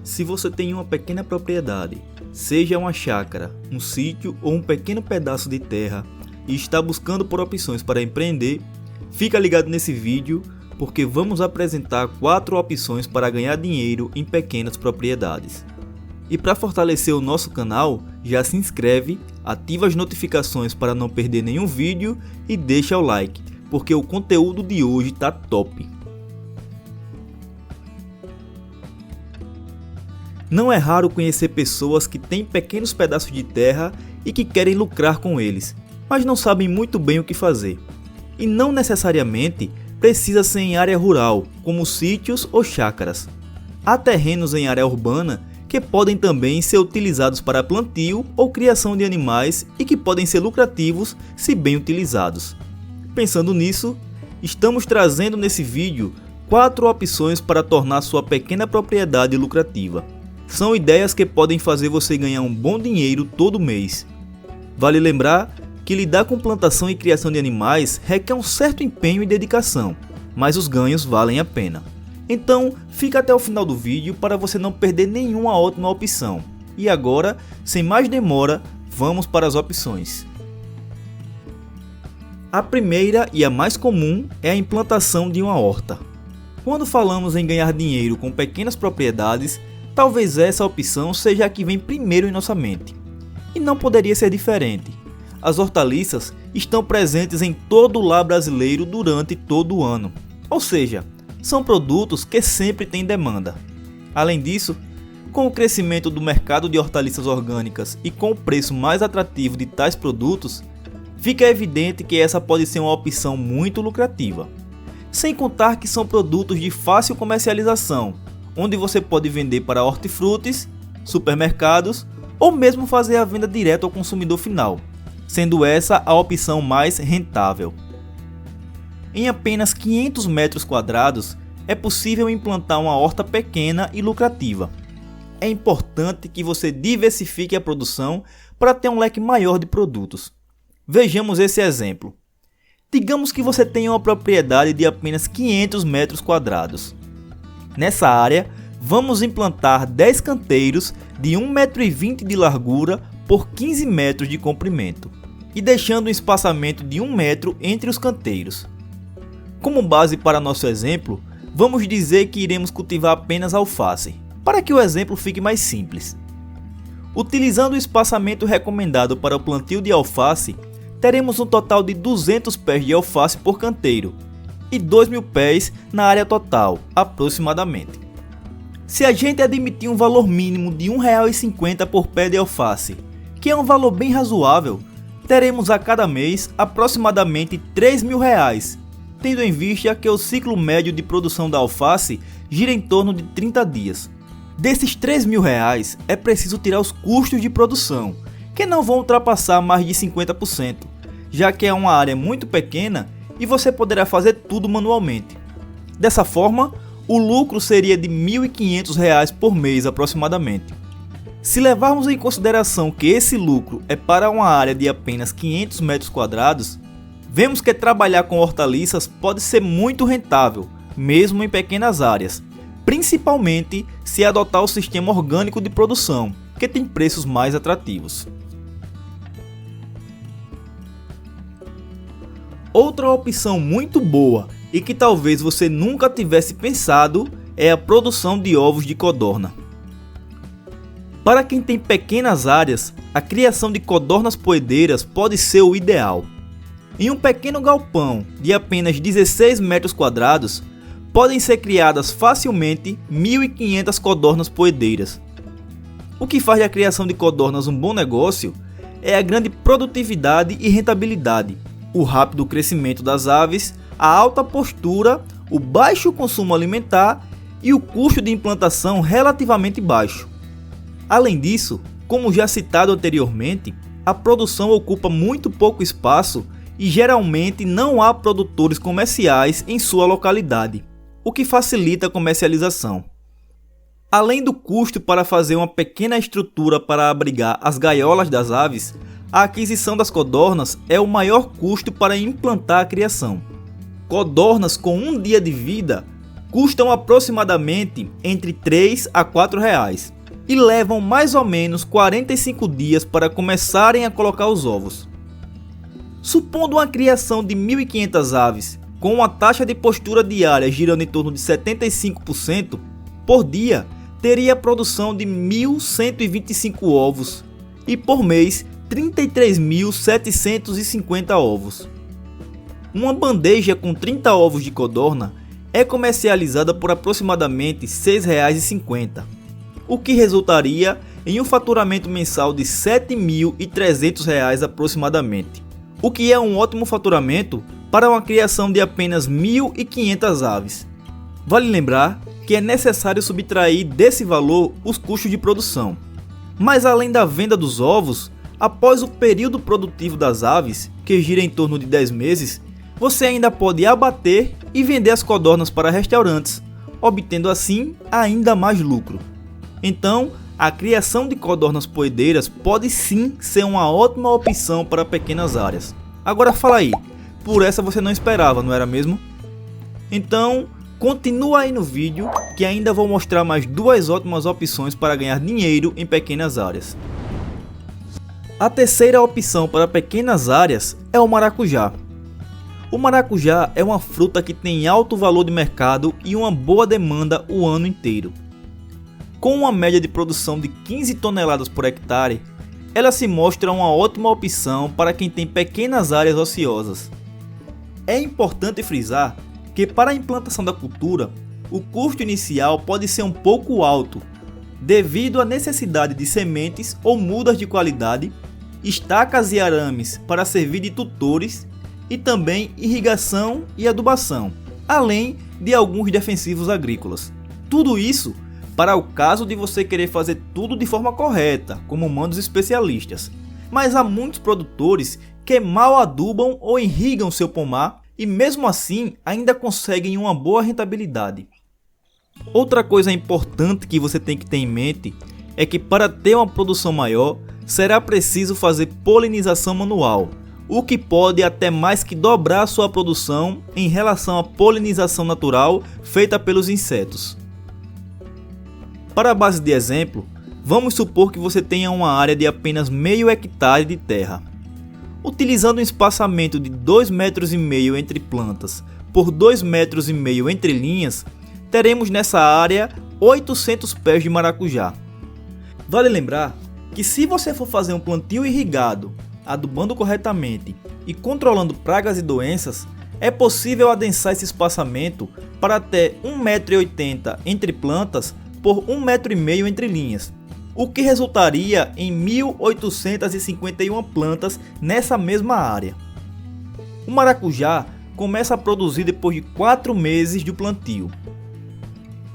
Se você tem uma pequena propriedade, seja uma chácara, um sítio ou um pequeno pedaço de terra, e está buscando por opções para empreender, fica ligado nesse vídeo porque vamos apresentar 4 opções para ganhar dinheiro em pequenas propriedades. E para fortalecer o nosso canal, já se inscreve, ativa as notificações para não perder nenhum vídeo e deixa o like, porque o conteúdo de hoje tá top. Não é raro conhecer pessoas que têm pequenos pedaços de terra e que querem lucrar com eles, mas não sabem muito bem o que fazer. E não necessariamente precisa ser em área rural, como sítios ou chácaras. Há terrenos em área urbana que podem também ser utilizados para plantio ou criação de animais e que podem ser lucrativos se bem utilizados. Pensando nisso, estamos trazendo nesse vídeo 4 opções para tornar sua pequena propriedade lucrativa. São ideias que podem fazer você ganhar um bom dinheiro todo mês. Vale lembrar que lidar com plantação e criação de animais requer um certo empenho e dedicação, mas os ganhos valem a pena. Então, fica até o final do vídeo para você não perder nenhuma ótima opção. E agora, sem mais demora, vamos para as opções. A primeira e a mais comum é a implantação de uma horta. Quando falamos em ganhar dinheiro com pequenas propriedades, talvez essa opção seja a que vem primeiro em nossa mente. E não poderia ser diferente. As hortaliças estão presentes em todo o lar brasileiro durante todo o ano. Ou seja, são produtos que sempre têm demanda. Além disso, com o crescimento do mercado de hortaliças orgânicas e com o preço mais atrativo de tais produtos, fica evidente que essa pode ser uma opção muito lucrativa. Sem contar que são produtos de fácil comercialização, onde você pode vender para hortifrutis, supermercados ou mesmo fazer a venda direto ao consumidor final, sendo essa a opção mais rentável. Em apenas 500 metros quadrados é possível implantar uma horta pequena e lucrativa. É importante que você diversifique a produção para ter um leque maior de produtos. Vejamos esse exemplo. Digamos que você tenha uma propriedade de apenas 500 metros quadrados. Nessa área, vamos implantar 10 canteiros de 1,20 m de largura por 15 metros de comprimento e deixando um espaçamento de 1 metro entre os canteiros. Como base para nosso exemplo, vamos dizer que iremos cultivar apenas alface, para que o exemplo fique mais simples. Utilizando o espaçamento recomendado para o plantio de alface, teremos um total de 200 pés de alface por canteiro e 2.000 pés na área total, aproximadamente. Se a gente admitir um valor mínimo de R$ 1,50 por pé de alface, que é um valor bem razoável, teremos a cada mês aproximadamente R$ 3.000, tendo em vista que o ciclo médio de produção da alface gira em torno de 30 dias. Desses R$ 3.000 é preciso tirar os custos de produção, que não vão ultrapassar mais de 50%, já que é uma área muito pequena e você poderá fazer tudo manualmente. Dessa forma, o lucro seria de R$ 1.500 por mês aproximadamente. Se levarmos em consideração que esse lucro é para uma área de apenas 500 metros quadrados, vemos que trabalhar com hortaliças pode ser muito rentável, mesmo em pequenas áreas, principalmente se adotar o sistema orgânico de produção, que tem preços mais atrativos. Outra opção muito boa e que talvez você nunca tivesse pensado é a produção de ovos de codorna. Para quem tem pequenas áreas, a criação de codornas poedeiras pode ser o ideal. Em um pequeno galpão de apenas 16 metros quadrados, podem ser criadas facilmente 1.500 codornas poedeiras. O que faz da criação de codornas um bom negócio é a grande produtividade e rentabilidade, o rápido crescimento das aves, a alta postura, o baixo consumo alimentar e o custo de implantação relativamente baixo. Além disso, como já citado anteriormente, a produção ocupa muito pouco espaço e geralmente não há produtores comerciais em sua localidade, o que facilita a comercialização. Além do custo para fazer uma pequena estrutura para abrigar as gaiolas das aves, a aquisição das codornas é o maior custo para implantar a criação. Codornas com um dia de vida custam aproximadamente entre 3 a 4 reais e levam mais ou menos 45 dias para começarem a colocar os ovos. Supondo uma criação de 1.500 aves, com uma taxa de postura diária girando em torno de 75%, por dia teria a produção de 1.125 ovos e por mês 33.750 ovos. Uma bandeja com 30 ovos de codorna é comercializada por aproximadamente R$ 6,50, o que resultaria em um faturamento mensal de R$ 7.300 aproximadamente, o que é um ótimo faturamento para uma criação de apenas 1.500 aves. Vale lembrar que é necessário subtrair desse valor os custos de produção. Mas além da venda dos ovos, após o período produtivo das aves, que gira em torno de 10 meses, você ainda pode abater e vender as codornas para restaurantes, obtendo assim ainda mais lucro. Então, a criação de codornas poedeiras pode sim ser uma ótima opção para pequenas áreas. Agora fala aí, por essa você não esperava, não era mesmo? Então, continua aí no vídeo que ainda vou mostrar mais duas ótimas opções para ganhar dinheiro em pequenas áreas. A terceira opção para pequenas áreas é o maracujá. O maracujá é uma fruta que tem alto valor de mercado e uma boa demanda o ano inteiro. Com uma média de produção de 15 toneladas por hectare, ela se mostra uma ótima opção para quem tem pequenas áreas ociosas. É importante frisar que para a implantação da cultura, o custo inicial pode ser um pouco alto, devido à necessidade de sementes ou mudas de qualidade, estacas e arames para servir de tutores e também irrigação e adubação, além de alguns defensivos agrícolas. Tudo isso para o caso de você querer fazer tudo de forma correta, como mandam os especialistas. Mas há muitos produtores que mal adubam ou irrigam seu pomar e mesmo assim ainda conseguem uma boa rentabilidade. Outra coisa importante que você tem que ter em mente é que para ter uma produção maior, será preciso fazer polinização manual, o que pode até mais que dobrar sua produção em relação à polinização natural feita pelos insetos. Para a base de exemplo, vamos supor que você tenha uma área de apenas meio hectare de terra. Utilizando um espaçamento de 2,5 metros entre plantas por 2,5 metros entre linhas, teremos nessa área 800 pés de maracujá. Vale lembrar que se você for fazer um plantio irrigado, adubando corretamente e controlando pragas e doenças, é possível adensar esse espaçamento para até 1,80 m entre plantas por 1,5 metro entre linhas, o que resultaria em 1.851 plantas nessa mesma área. O maracujá começa a produzir depois de 4 meses de plantio.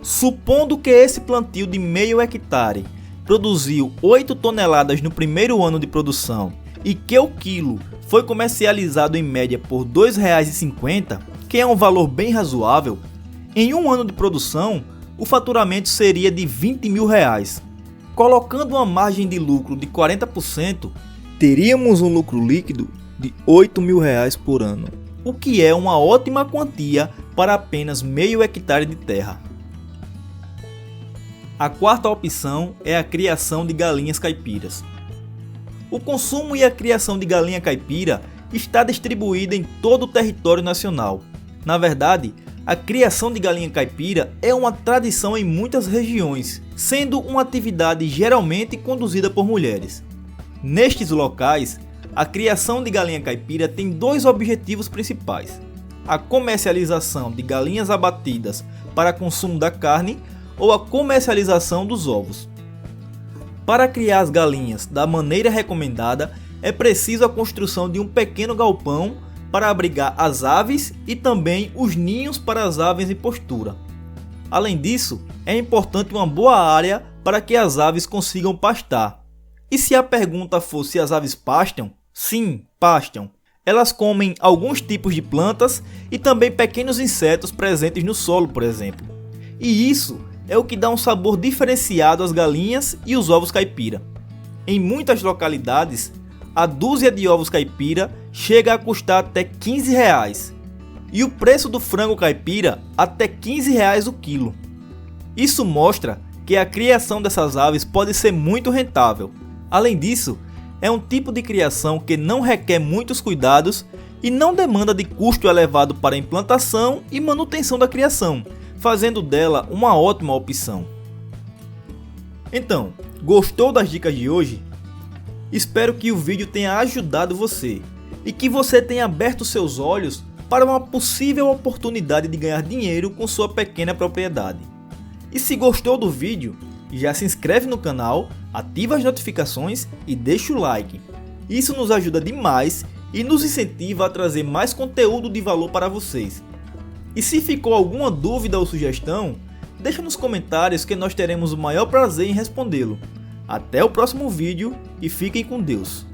Supondo que esse plantio de meio hectare produziu 8 toneladas no primeiro ano de produção e que o quilo foi comercializado em média por R$ 2,50, que é um valor bem razoável, em um ano de produção o faturamento seria de R$ 20 mil. Colocando uma margem de lucro de 40%, teríamos um lucro líquido de R$ 8 mil por ano, o que é uma ótima quantia para apenas meio hectare de terra. A quarta opção é a criação de galinhas caipiras. O consumo e a criação de galinha caipira está distribuída em todo o território nacional. Na verdade, a criação de galinha caipira é uma tradição em muitas regiões, sendo uma atividade geralmente conduzida por mulheres. Nestes locais, a criação de galinha caipira tem dois objetivos principais: a comercialização de galinhas abatidas para consumo da carne ou a comercialização dos ovos. Para criar as galinhas da maneira recomendada, é preciso a construção de um pequeno galpão para abrigar as aves e também os ninhos para as aves em postura. Além disso, é importante uma boa área para que as aves consigam pastar. E se a pergunta for se as aves pastam? Sim, pastam. Elas comem alguns tipos de plantas e também pequenos insetos presentes no solo, por exemplo. E isso é o que dá um sabor diferenciado às galinhas e os ovos caipira. Em muitas localidades, a dúzia de ovos caipira chega a custar até R$ 15. e o preço do frango caipira até R$ 15 o quilo. Isso mostra que a criação dessas aves pode ser muito rentável. Além disso, é um tipo de criação que não requer muitos cuidados e não demanda de custo elevado para a implantação e manutenção da criação, fazendo dela uma ótima opção. Então, gostou das dicas de hoje? Espero que o vídeo tenha ajudado você e que você tenha aberto seus olhos para uma possível oportunidade de ganhar dinheiro com sua pequena propriedade. E se gostou do vídeo, já se inscreve no canal, ativa as notificações e deixa o like. Isso nos ajuda demais e nos incentiva a trazer mais conteúdo de valor para vocês. E se ficou alguma dúvida ou sugestão, deixa nos comentários que nós teremos o maior prazer em respondê-lo. Até o próximo vídeo e fiquem com Deus.